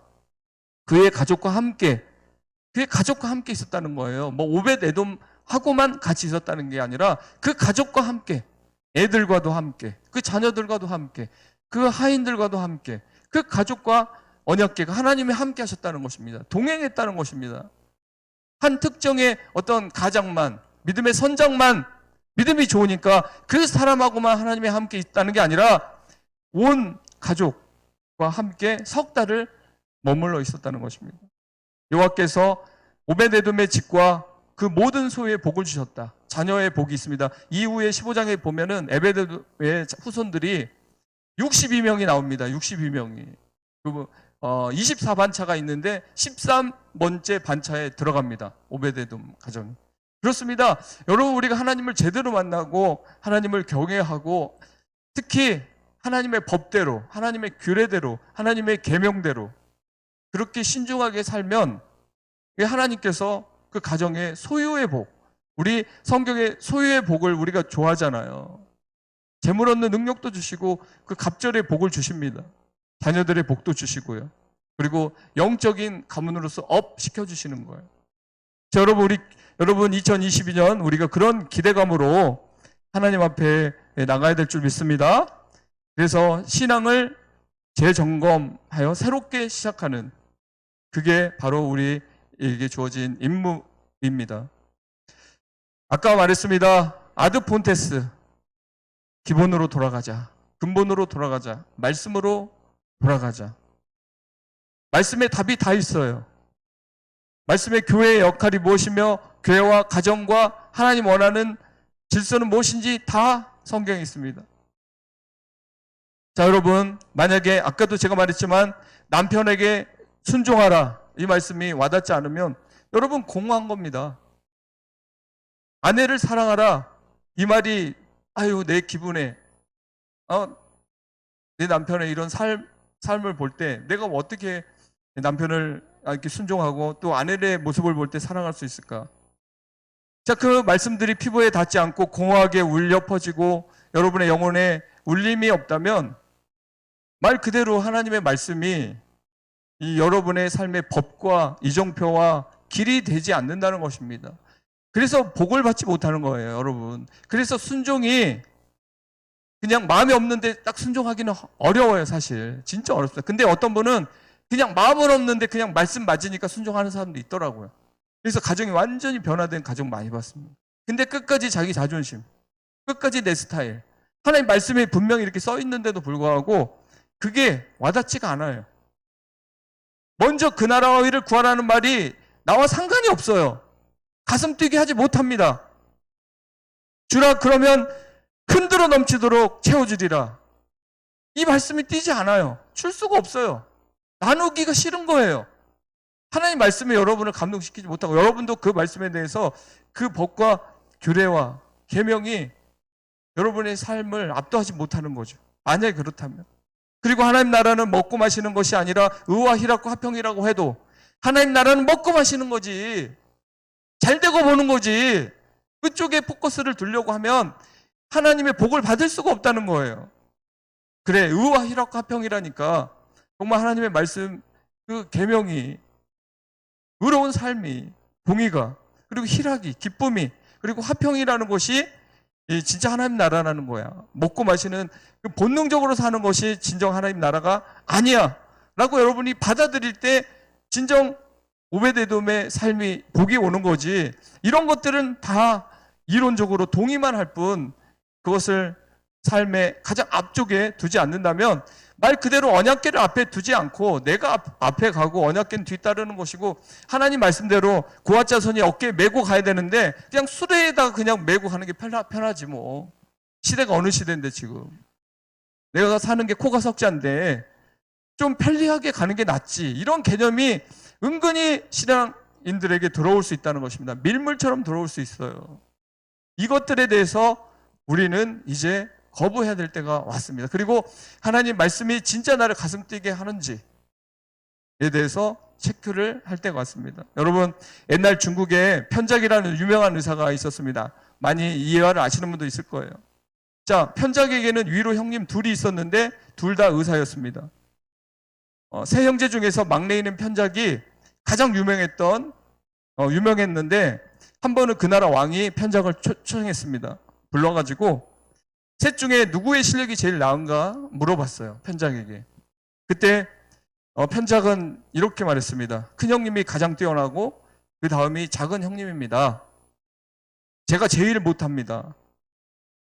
그의 가족과 함께 있었다는 거예요. 뭐 오벳에돔하고만 같이 있었다는 게 아니라 그 가족과 함께, 애들과도 함께, 그 자녀들과도 함께, 그 하인들과도 함께, 그 가족과 언약궤가 하나님이 함께 하셨다는 것입니다. 동행했다는 것입니다. 한 특정의 어떤 가장만, 믿음의 선장만 믿음이 좋으니까 그 사람하고만 하나님이 함께 있다는 게 아니라 온 가족과 함께 석 달을 머물러 있었다는 것입니다. 여호와께서 오벳에돔의 집과 그 모든 소유의 복을 주셨다. 자녀의 복이 있습니다. 이후에 15장에 보면은 에베드의 후손들이 62명이 나옵니다. 62명이. 24반차가 있는데 13번째 반차에 들어갑니다. 오벳에돔 가정이. 그렇습니다. 여러분, 우리가 하나님을 제대로 만나고 하나님을 경외하고 특히 하나님의 법대로, 하나님의 규례대로, 하나님의 계명대로 그렇게 신중하게 살면 하나님께서 그 가정의 소유의 복, 우리 성경의 소유의 복을 우리가 좋아하잖아요. 재물 얻는 능력도 주시고 그 갑절의 복을 주십니다. 자녀들의 복도 주시고요. 그리고 영적인 가문으로서 업 시켜주시는 거예요. 자, 여러분 2022년 우리가 그런 기대감으로 하나님 앞에 나가야 될 줄 믿습니다. 그래서 신앙을 재점검하여 새롭게 시작하는, 그게 바로 우리에게 주어진 임무입니다. 아까 말했습니다. 아드폰테스, 기본으로 돌아가자. 근본으로 돌아가자. 말씀으로 돌아가자. 말씀에 답이 다 있어요. 말씀의 교회의 역할이 무엇이며 교회와 가정과 하나님 원하는 질서는 무엇인지 다 성경에 있습니다. 자, 여러분, 만약에 아까도 제가 말했지만 남편에게 순종하라, 이 말씀이 와닿지 않으면 여러분 공허한 겁니다. 아내를 사랑하라, 이 말이 내 기분에 내 남편의 이런 삶을 볼 때 내가 어떻게 남편을 이렇게 순종하고 또 아내의 모습을 볼 때 사랑할 수 있을까? 자, 그 말씀들이 피부에 닿지 않고 공허하게 울려 퍼지고 여러분의 영혼에 울림이 없다면 말 그대로 하나님의 말씀이 이 여러분의 삶의 법과 이정표와 길이 되지 않는다는 것입니다. 그래서 복을 받지 못하는 거예요, 여러분. 그래서 순종이 그냥 마음이 없는데 딱 순종하기는 어려워요, 사실. 진짜 어렵습니다. 근데 어떤 분은 그냥 마음은 없는데 그냥 말씀 맞으니까 순종하는 사람도 있더라고요. 그래서 가정이 완전히 변화된 가정 많이 봤습니다. 근데 끝까지 자기 자존심, 끝까지 내 스타일, 하나님 말씀에 분명히 이렇게 써 있는데도 불구하고 그게 와닿지가 않아요. 먼저 그 나라와 의를 구하라는 말이 나와 상관이 없어요. 가슴 뛰게 하지 못합니다. 주라 그러면 흔들어 넘치도록 채워주리라. 이 말씀이 뛰지 않아요. 줄 수가 없어요. 나누기가 싫은 거예요. 하나님 말씀에 여러분을 감동시키지 못하고 여러분도 그 말씀에 대해서 그 법과 규례와 계명이 여러분의 삶을 압도하지 못하는 거죠. 만약에 그렇다면. 그리고 하나님 나라는 먹고 마시는 것이 아니라 의와 희락과 화평이라고 해도 하나님 나라는 먹고 마시는 거지. 잘 되고 보는 거지. 그쪽에 포커스를 두려고 하면 하나님의 복을 받을 수가 없다는 거예요. 그래, 의와 희락과 화평이라니까 정말 하나님의 말씀, 그 계명이, 의로운 삶이, 공의가, 그리고 희락이, 기쁨이, 그리고 화평이라는 것이 진짜 하나님 나라라는 거야. 먹고 마시는 그 본능적으로 사는 것이 진정 하나님 나라가 아니야 라고 여러분이 받아들일 때 진정 오베데돔의 삶이 복이 오는 거지. 이런 것들은 다 이론적으로 동의만 할 뿐 그것을 삶의 가장 앞쪽에 두지 않는다면 말 그대로 언약궤를 앞에 두지 않고 내가 앞에 가고 언약궤는 뒤따르는 것이고 하나님 말씀대로 고아자손이 어깨에 메고 가야 되는데 그냥 수레에다가 그냥 메고 가는 게 편하지 뭐. 시대가 어느 시대인데 지금. 내가 사는 게 코가 석자인데 좀 편리하게 가는 게 낫지. 이런 개념이 은근히 신앙인들에게 들어올 수 있다는 것입니다. 밀물처럼 들어올 수 있어요. 이것들에 대해서 우리는 이제 거부해야 될 때가 왔습니다. 그리고 하나님 말씀이 진짜 나를 가슴 뛰게 하는지에 대해서 체크를 할 때가 왔습니다. 여러분, 옛날 중국에 편작이라는 유명한 의사가 있었습니다. 많이 이 예화를 아시는 분도 있을 거예요. 자, 편작에게는 위로 형님 둘이 있었는데 둘 다 의사였습니다. 세 형제 중에서 막내인 편작이 가장 유명했는데 한 번은 그 나라 왕이 편작을 초청했습니다. 불러가지고 셋 중에 누구의 실력이 제일 나은가 물어봤어요. 편작에게. 그때 편작은 이렇게 말했습니다. 큰 형님이 가장 뛰어나고 그 다음이 작은 형님입니다. 제가 제일 못합니다.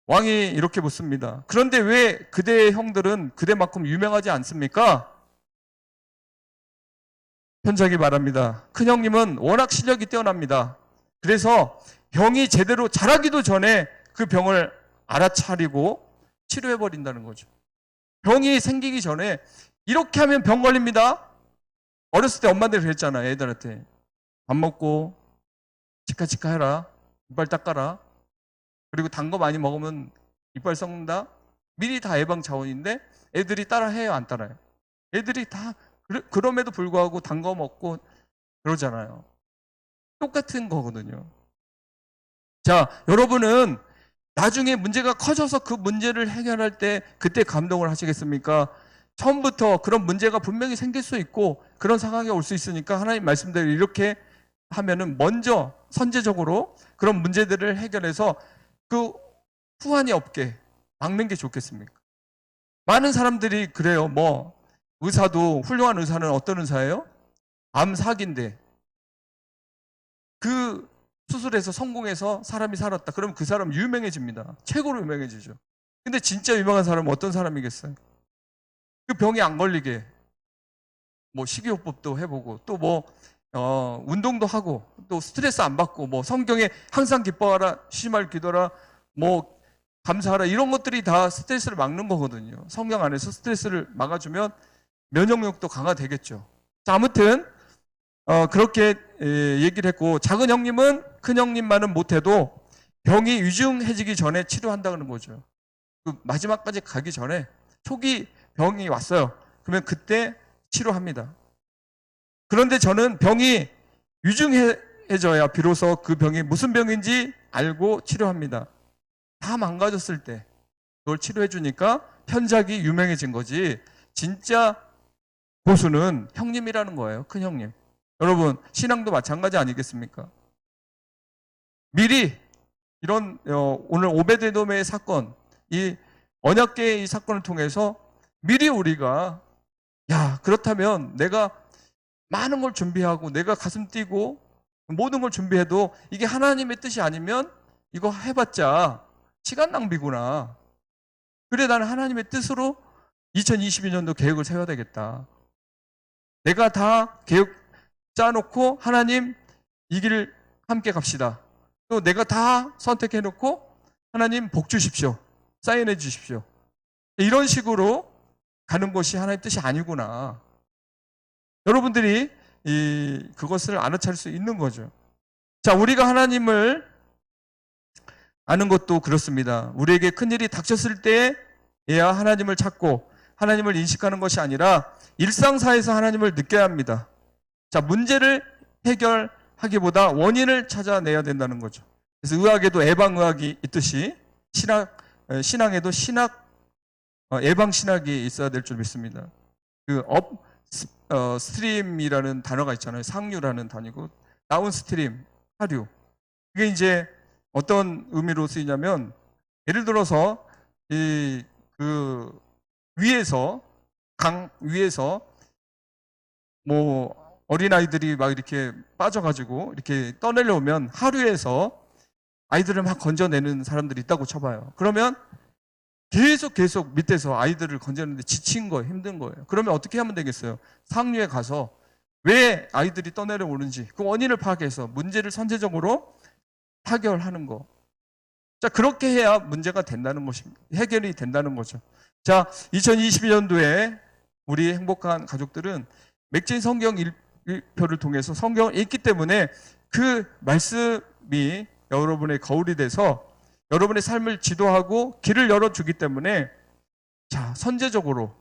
왕이 이렇게 묻습니다. 그런데 왜 그대의 형들은 그대만큼 유명하지 않습니까? 편작이 말합니다. 큰 형님은 워낙 실력이 뛰어납니다. 그래서 병이 제대로 자라기도 전에 그 병을 알아차리고 치료해버린다는 거죠. 병이 생기기 전에 이렇게 하면 병 걸립니다. 어렸을 때 엄마들이 그랬잖아. 애들한테 밥 먹고 치카치카 해라. 이빨 닦아라. 그리고 단 거 많이 먹으면 이빨 썩는다. 미리 다 예방 차원인데 애들이 따라해요, 안 따라요? 애들이 다 그럼에도 불구하고 단 거 먹고 그러잖아요. 똑같은 거거든요. 자, 여러분은 나중에 문제가 커져서 그 문제를 해결할 때 그때 감동을 하시겠습니까? 처음부터 그런 문제가 분명히 생길 수 있고 그런 상황이 올 수 있으니까 하나님 말씀대로 이렇게 하면은 먼저 선제적으로 그런 문제들을 해결해서 그 후환이 없게 막는 게 좋겠습니까? 많은 사람들이 그래요. 뭐 의사도 훌륭한 의사는 어떤 의사예요? 암 사기인데 그 수술에서 성공해서 사람이 살았다. 그러면 그 사람 유명해집니다. 최고로 유명해지죠. 근데 진짜 유명한 사람은 어떤 사람이겠어요? 그 병이 안 걸리게 뭐 식이요법도 해보고 또 뭐 운동도 하고 또 스트레스 안 받고 뭐 성경에 항상 기뻐하라 쉬지 기도하라 뭐 감사하라 이런 것들이 다 스트레스를 막는 거거든요. 성경 안에서 스트레스를 막아주면 면역력도 강화되겠죠. 자, 아무튼 그렇게 얘기를 했고 작은 형님은 큰 형님만은 못해도 병이 위중해지기 전에 치료한다는 거죠. 그 마지막까지 가기 전에 초기 병이 왔어요. 그러면 그때 치료합니다. 그런데 저는 병이 위중해져야 비로소 그 병이 무슨 병인지 알고 치료합니다. 다 망가졌을 때 그걸 치료해 주니까 편작이 유명해진 거지. 진짜 고수는 형님이라는 거예요. 큰 형님. 여러분 신앙도 마찬가지 아니겠습니까? 미리 이런 오늘 오베데돔의 사건, 이 언약궤의 이 사건을 통해서 미리 우리가 그렇다면 내가 많은 걸 준비하고 내가 가슴 뛰고 모든 걸 준비해도 이게 하나님의 뜻이 아니면 이거 해봤자 시간 낭비구나. 그래 나는 하나님의 뜻으로 2022년도 계획을 세워야 되겠다. 내가 다 계획 짜놓고 하나님 이 길 함께 갑시다. 또 내가 다 선택해놓고 하나님 복 주십시오. 사인해 주십시오. 이런 식으로 가는 것이 하나님의 뜻이 아니구나. 여러분들이 그것을 알아차릴 수 있는 거죠. 자, 우리가 하나님을 아는 것도 그렇습니다. 우리에게 큰일이 닥쳤을 때에야 하나님을 찾고 하나님을 인식하는 것이 아니라 일상사에서 하나님을 느껴야 합니다. 자, 문제를 해결하기보다 원인을 찾아내야 된다는 거죠. 그래서 의학에도 예방의학이 있듯이 신앙에도 예방신학이 있어야 될 줄 믿습니다. 스트림이라는 단어가 있잖아요. 상류라는 단위고 다운스트림, 하류. 이게 이제 어떤 의미로 쓰이냐면 예를 들어서 그 위에서 강 위에서 뭐 어린아이들이 막 이렇게 빠져가지고 이렇게 떠내려오면 하류에서 아이들을 막 건져내는 사람들이 있다고 쳐봐요. 그러면 계속 밑에서 아이들을 건져내는데 지친 거예요. 힘든 거예요. 그러면 어떻게 하면 되겠어요? 상류에 가서 왜 아이들이 떠내려오는지 그 원인을 파악해서 문제를 선제적으로 타결하는 거. 자, 그렇게 해야 문제가 된다는 것입니다. 해결이 된다는 거죠. 자, 2022년도에 우리 행복한 가족들은 맥진 성경 일표를 통해서 성경을 읽기 때문에 그 말씀이 여러분의 거울이 돼서 여러분의 삶을 지도하고 길을 열어주기 때문에 자, 선제적으로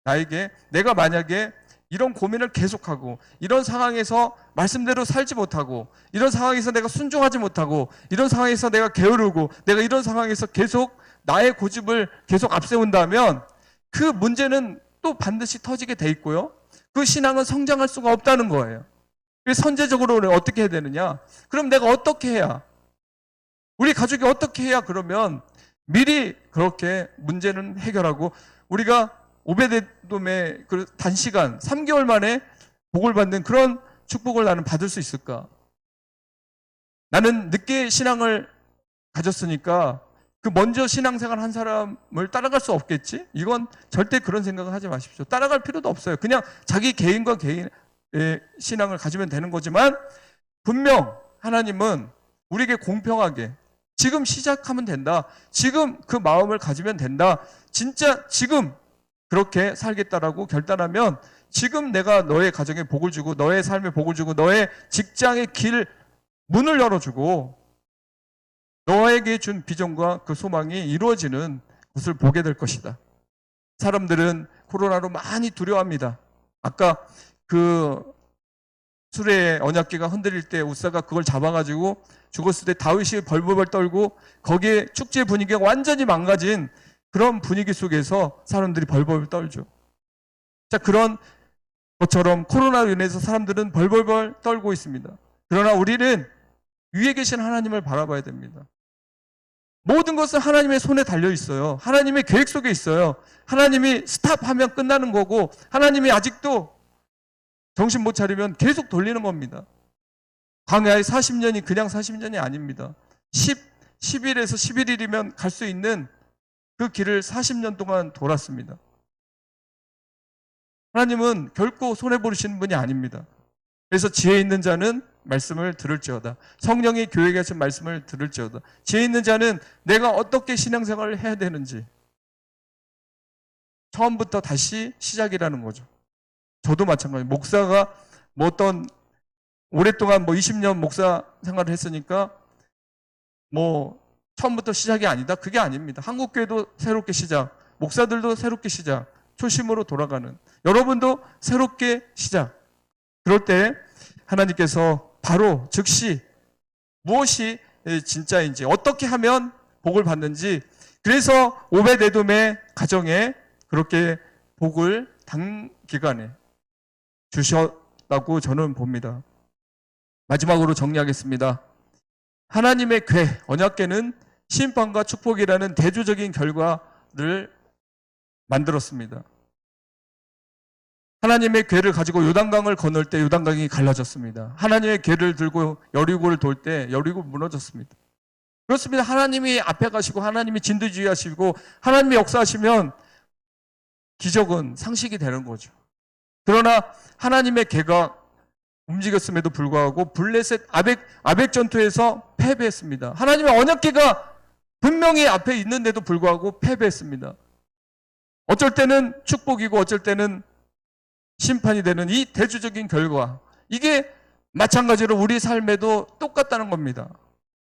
나에게 내가 만약에 이런 고민을 계속하고 이런 상황에서 말씀대로 살지 못하고 이런 상황에서 내가 순종하지 못하고 이런 상황에서 내가 게으르고 내가 이런 상황에서 계속 나의 고집을 계속 앞세운다면 그 문제는 또 반드시 터지게 돼 있고요. 그 신앙은 성장할 수가 없다는 거예요. 그래서 선제적으로 어떻게 해야 되느냐? 그럼 내가 어떻게 해야? 우리 가족이 어떻게 해야 그러면 미리 그렇게 문제는 해결하고 우리가 오베데돔의 그 단시간 3개월 만에 복을 받는 그런 축복을 나는 받을 수 있을까? 나는 늦게 신앙을 가졌으니까 그 먼저 신앙생활 한 사람을 따라갈 수 없겠지? 이건 절대 그런 생각을 하지 마십시오. 따라갈 필요도 없어요. 그냥 자기 개인과 개인의 신앙을 가지면 되는 거지만 분명 하나님은 우리에게 공평하게 지금 시작하면 된다. 지금 그 마음을 가지면 된다. 진짜 지금 그렇게 살겠다라고 결단하면 지금 내가 너의 가정에 복을 주고 너의 삶에 복을 주고 너의 직장의 길 문을 열어주고 너에게 준 비전과 그 소망이 이루어지는 것을 보게 될 것이다. 사람들은 코로나로 많이 두려워합니다. 아까 그 수레의 언약궤가 흔들릴 때 우사가 그걸 잡아가지고 죽었을 때 다윗이 벌벌 떨고 거기에 축제 분위기가 완전히 망가진 그런 분위기 속에서 사람들이 벌벌 떨죠. 자, 그런 것처럼 코로나로 인해서 사람들은 벌벌 떨고 있습니다. 그러나 우리는 위에 계신 하나님을 바라봐야 됩니다. 모든 것은 하나님의 손에 달려 있어요. 하나님의 계획 속에 있어요. 하나님이 스탑하면 끝나는 거고 하나님이 아직도 정신 못 차리면 계속 돌리는 겁니다. 광야의 40년이 그냥 40년이 아닙니다. 10일에서 11일이면 갈 수 있는 그 길을 40년 동안 돌았습니다. 하나님은 결코 손해보시는 분이 아닙니다. 그래서 지혜 있는 자는 말씀을 들을지어다. 성령이 교회에 하신 말씀을 들을지어다. 지혜 있는 자는 내가 어떻게 신앙생활을 해야 되는지 처음부터 다시 시작이라는 거죠. 저도 마찬가지예요. 목사가 뭐 어떤 오랫동안 20년 목사 생활을 했으니까 처음부터 시작이 아니다. 그게 아닙니다. 한국교회도 새롭게 시작, 목사들도 새롭게 시작, 초심으로 돌아가는 여러분도 새롭게 시작. 그럴 때 하나님께서 바로 즉시 무엇이 진짜인지 어떻게 하면 복을 받는지 그래서 오베데돔의 가정에 그렇게 복을 단기간에 주셨다고 저는 봅니다. 마지막으로 정리하겠습니다. 하나님의 궤, 언약궤는 심판과 축복이라는 대조적인 결과를 만들었습니다. 하나님의 궤를 가지고 요단강을 건널 때 요단강이 갈라졌습니다. 하나님의 궤를 들고 여리고를 돌 때 여리고 무너졌습니다. 그렇습니다. 하나님이 앞에 가시고 하나님이 진두지휘하시고 하나님이 역사하시면 기적은 상식이 되는 거죠. 그러나 하나님의 궤가 움직였음에도 불구하고 블레셋 아벡 전투에서 패배했습니다. 하나님의 언약궤가 분명히 앞에 있는데도 불구하고 패배했습니다. 어쩔 때는 축복이고 어쩔 때는 심판이 되는 이 대조적인 결과, 이게 마찬가지로 우리 삶에도 똑같다는 겁니다.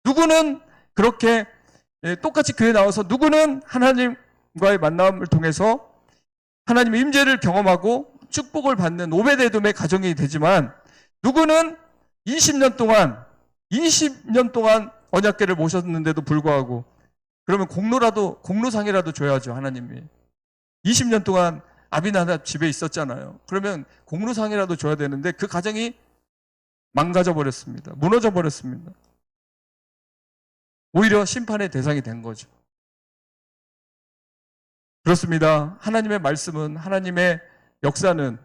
누구는 그렇게 똑같이 교회에 나와서 누구는 하나님과의 만남을 통해서 하나님의 임재를 경험하고 축복을 받는 오베데돔의 가정이 되지만 누구는 20년 동안 언약궤를 모셨는데도 불구하고 그러면 공로상이라도 줘야죠. 하나님이 20년 동안 아비나답 집에 있었잖아요. 그러면 공로상이라도 줘야 되는데 그 가정이 망가져 버렸습니다. 무너져 버렸습니다. 오히려 심판의 대상이 된 거죠. 그렇습니다. 하나님의 말씀은, 하나님의 역사는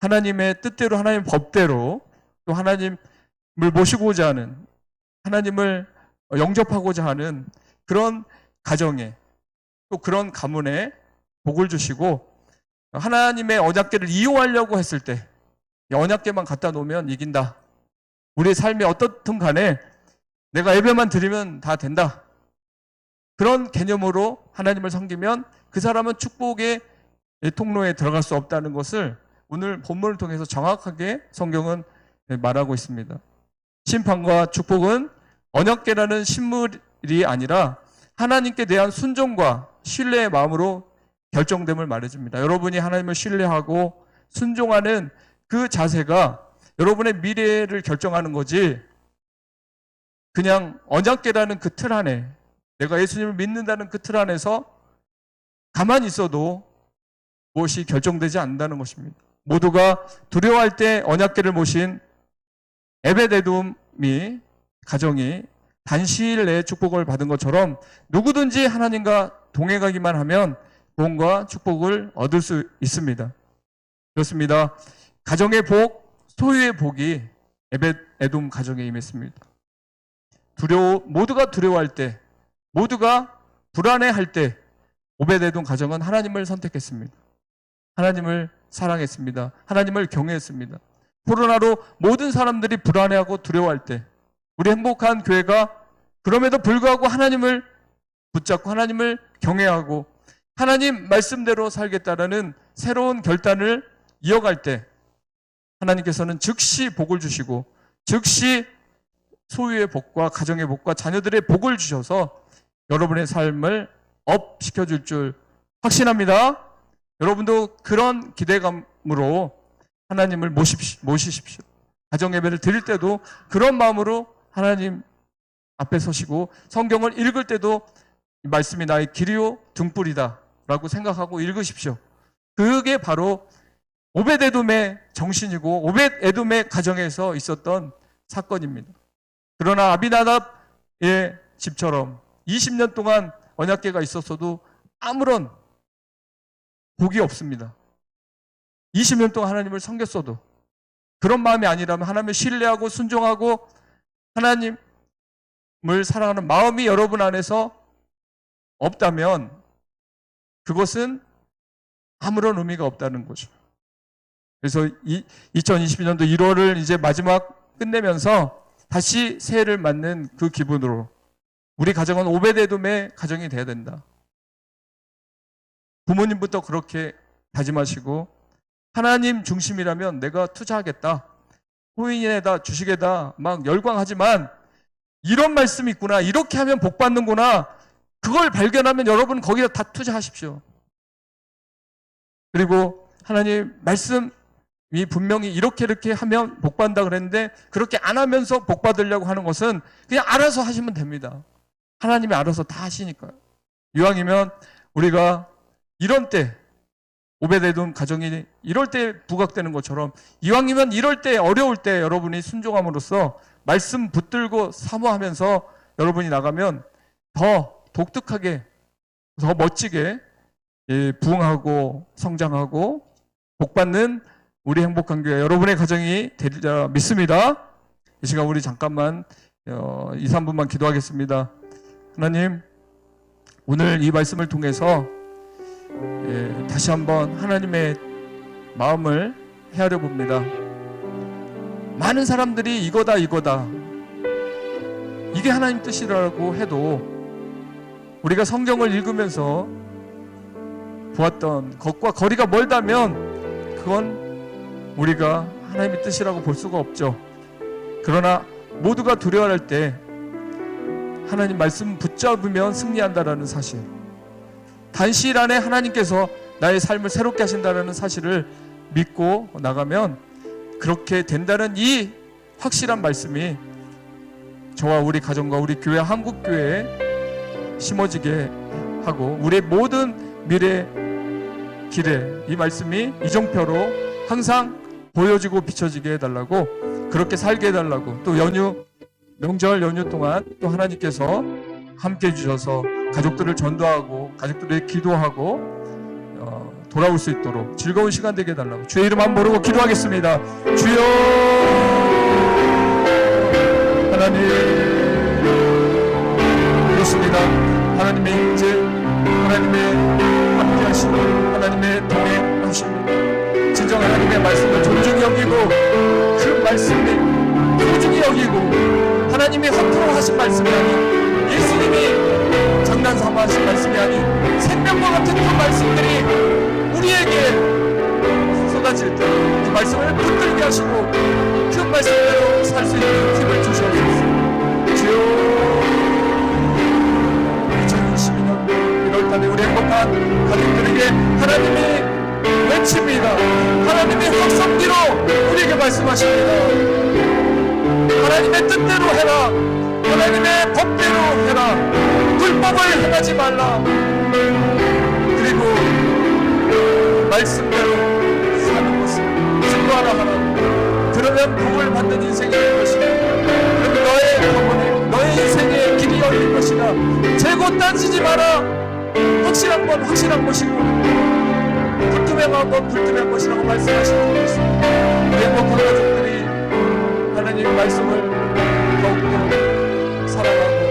하나님의 뜻대로, 하나님의 법대로 또 하나님을 모시고자 하는 하나님을 영접하고자 하는 그런 가정에 또 그런 가문에 복을 주시고, 하나님의 언약궤를 이용하려고 했을 때 언약궤만 갖다 놓으면 이긴다, 우리의 삶이 어떻든 간에 내가 예배만 드리면 다 된다, 그런 개념으로 하나님을 섬기면 그 사람은 축복의 통로에 들어갈 수 없다는 것을 오늘 본문을 통해서 정확하게 성경은 말하고 있습니다. 심판과 축복은 언약궤라는 신물이 아니라 하나님께 대한 순종과 신뢰의 마음으로 결정됨을 말해줍니다. 여러분이 하나님을 신뢰하고 순종하는 그 자세가 여러분의 미래를 결정하는 거지, 그냥 언약궤라는 그 틀 안에, 내가 예수님을 믿는다는 그 틀 안에서 가만히 있어도 무엇이 결정되지 않는다는 것입니다. 모두가 두려워할 때 언약궤를 모신 에벳에돔이 가정이 단시일 내에 축복을 받은 것처럼 누구든지 하나님과 동행하기만 하면 구원과 축복을 얻을 수 있습니다. 그렇습니다. 가정의 복, 소유의 복이 에벳에돔 가정에 임했습니다. 모두가 두려워할 때, 모두가 불안해할 때 오벳에돔 가정은 하나님을 선택했습니다. 하나님을 사랑했습니다. 하나님을 경외했습니다. 코로나로 모든 사람들이 불안해하고 두려워할 때 우리 행복한 교회가 그럼에도 불구하고 하나님을 붙잡고 하나님을 경외하고 하나님 말씀대로 살겠다라는 새로운 결단을 이어갈 때 하나님께서는 즉시 복을 주시고 즉시 소유의 복과 가정의 복과 자녀들의 복을 주셔서 여러분의 삶을 업시켜줄 줄 확신합니다. 여러분도 그런 기대감으로 하나님을 모시십시오. 가정 예배를 드릴 때도 그런 마음으로 하나님 앞에 서시고 성경을 읽을 때도 이 말씀이 나의 길이요 등불이다 라고 생각하고 읽으십시오. 그게 바로 오벳에돔의 정신이고 오벳에돔의 가정에서 있었던 사건입니다. 그러나 아비나답의 집처럼 20년 동안 언약궤가 있었어도 아무런 복이 없습니다. 20년 동안 하나님을 섬겼어도 그런 마음이 아니라면, 하나님을 신뢰하고 순종하고 하나님을 사랑하는 마음이 여러분 안에서 없다면 그것은 아무런 의미가 없다는 거죠. 그래서 2022년도 1월을 이제 마지막 끝내면서 다시 새해를 맞는 그 기분으로 우리 가정은 오벳에돔의 가정이 되어야 된다. 부모님부터 그렇게 다짐하시고 하나님 중심이라면 내가 투자하겠다, 호인에다 주식에다 막 열광하지만 이런 말씀이 있구나, 이렇게 하면 복 받는구나, 그걸 발견하면 여러분 거기다 다 투자하십시오. 그리고 하나님 말씀이 분명히 이렇게 하면 복 받는다 그랬는데 그렇게 안 하면서 복 받으려고 하는 것은 그냥 알아서 하시면 됩니다. 하나님이 알아서 다 하시니까요. 이왕이면 우리가 이런 때, 오벳에돔 가정이 이럴 때 부각되는 것처럼 이왕이면 이럴 때, 어려울 때 여러분이 순종함으로써 말씀 붙들고 사모하면서 여러분이 나가면 더 독특하게, 더 멋지게 부흥하고 성장하고 복받는 우리 행복한 교회 여러분의 가정이 되리라 믿습니다. 이 시간 우리 잠깐만 2, 3분만 기도하겠습니다. 하나님, 오늘 이 말씀을 통해서 다시 한번 하나님의 마음을 헤아려 봅니다. 많은 사람들이 이거다 이게 하나님 뜻이라고 해도 우리가 성경을 읽으면서 보았던 것과 거리가 멀다면 그건 우리가 하나님의 뜻이라고 볼 수가 없죠. 그러나 모두가 두려워할 때 하나님 말씀 붙잡으면 승리한다라는 사실, 단시일 안에 하나님께서 나의 삶을 새롭게 하신다는 사실을 믿고 나가면 그렇게 된다는 이 확실한 말씀이 저와 우리 가정과 우리 교회, 한국교회에 심어지게 하고 우리의 모든 미래 길에 이 말씀이 이정표로 항상 보여지고 비춰지게 해달라고, 그렇게 살게 해달라고, 또 명절 연휴 동안 또 하나님께서 함께 해주셔서 가족들을 전도하고 가족들에게 기도하고 돌아올 수 있도록 즐거운 시간 되게 해달라고 주의 이름 한 모르고 기도하겠습니다. 주여 하나님, 하나님의 통행하십니다. 진정 하나님의 말씀을 존중히 여기고 그 말씀을 소중히 여기고 하나님이 허투루 하신 말씀이 아닌 예수님이 장난삼아 하신 말씀이 아닌 생명과 같은 그 말씀들이 우리에게 쏟아질 때 그 말씀을 붙들게 하시고 그 말씀대로 살 수 있는 힘을 주시옵소서. 주여 2022년 1월달에 우리 행복한 가족들에게 하나님이 외칩니다. 하나님의 확성기로 우리에게 말씀하십니다. 하나님의 뜻대로 해라. 하나님의 법대로 해라. 불법을 행하지 말라. 그리고 말씀대로 사는 것을 증거하라 하라. 그러면 복을 받는 인생이 될 것이다. 그럼 너의 영혼이 너의 인생의 길이 열릴 것이다. 재고 따지지 마라. 확실한 건 확실한 것이고 불투명한 건 불투명한 것이라고 말씀하시는 것입니다. 우리 행복한 가족들이 하나님의 말씀을 더욱더 사랑하고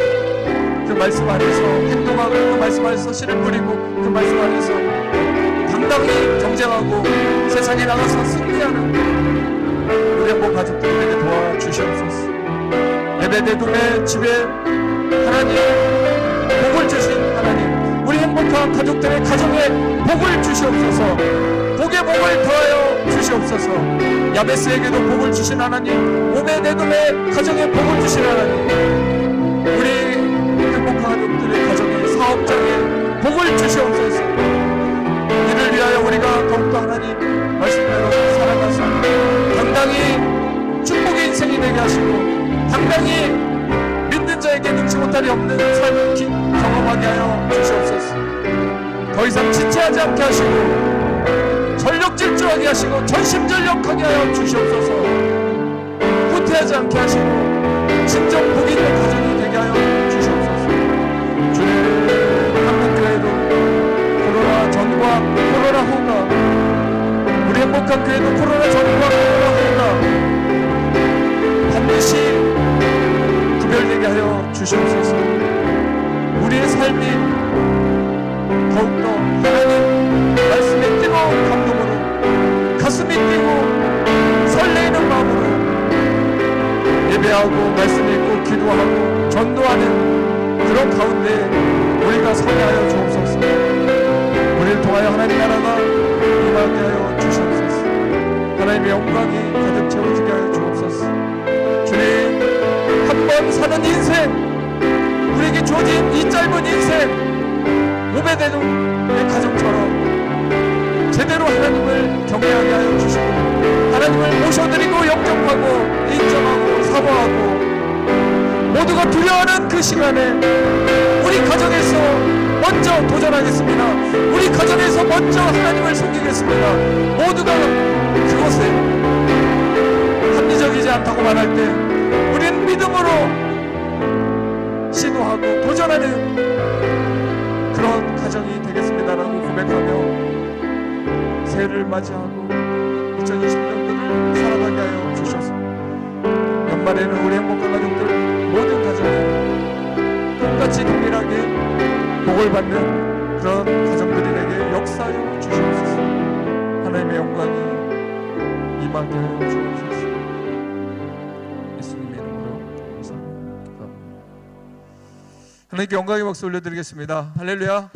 그 말씀 안에서 행동하고 그 말씀 안에서 씨를 뿌리고 그 말씀 안에서 당당히 경쟁하고 세상에 나가서 승리하는 우리 행복 가족들에게 도와주시옵소서. 예배대동의 집에 하나님 복을 주신 하나님, 우리 행복한 가족들의 가정에 복을 주시옵소서. 복의 복을 더하여 주시옵소서. 야베스에게도 복을 주신 하나님, 오베데돔의 가정에 복을 주신 하나님, 우리 행복한 가족들의 가정에 사업장에 복을 주시옵소서. 이를 위하여 우리가 더욱더 하나님 말씀대로 살아가서 당당히 축복의 인생이 되게 하시고 당당히 믿는 자에게 능치 못할이 없는 삶을 경험하게 하여 주시옵소서. 더 이상 지체하지 않게 하시고 전력질주하게 하시고 전심전력하게 하여 주시옵소서. 후퇴하지 않게 하시고 진정 복 있는 가정이 되게 하여 주시옵소서. 주님, 한국교회도 코로나 전과 코로나 후가, 우리 행복한 교회도 코로나 전과 코로나 후가 반드시 구별되게 하여 주시옵소서. 우리의 삶이 더욱더 하나님 말씀에 뜨거운 감동으로 가슴이 뛰고 설레이는 마음으로 예배하고 말씀 읽고 기도하고 전도하는 그런 가운데 우리가 서게 하여 주옵소서. 우리를 통하여 하나님 나라가 임하게 하여 주시옵소서. 하나님의 영광이 가득 채워지게 하여 주옵소서. 주님, 한 번 사는 인생, 우리에게 주어진 이 짧은 인생, 오베데돔의 가정처럼 제대로 하나님을 경외하게 하여 주시고 하나님을 모셔드리고 영접하고 인정하고 사모하고 모두가 두려워하는 그 시간에 우리 가정에서 먼저 도전하겠습니다. 우리 가정에서 먼저 하나님을 섬기겠습니다. 모두가 그것에 합리적이지 않다고 말할 때 우리는 믿음으로 시도하고 도전하는 그런 가정이 되겠습니다라고 고백하며 새해를 맞이하고 2020년도를 살아가게 하여 주셔서 연말에는 우리 행복한 가족들 모든 가정이 똑같이 동일하게 복을 받는 그런 가정들이 되게 역사하여 주시옵소서. 하나님의 영광이 임하게 하여 주옵소서. 예수님의 이름으로 감사합니다. 하나님께 영광의 박수 올려드리겠습니다. 할렐루야.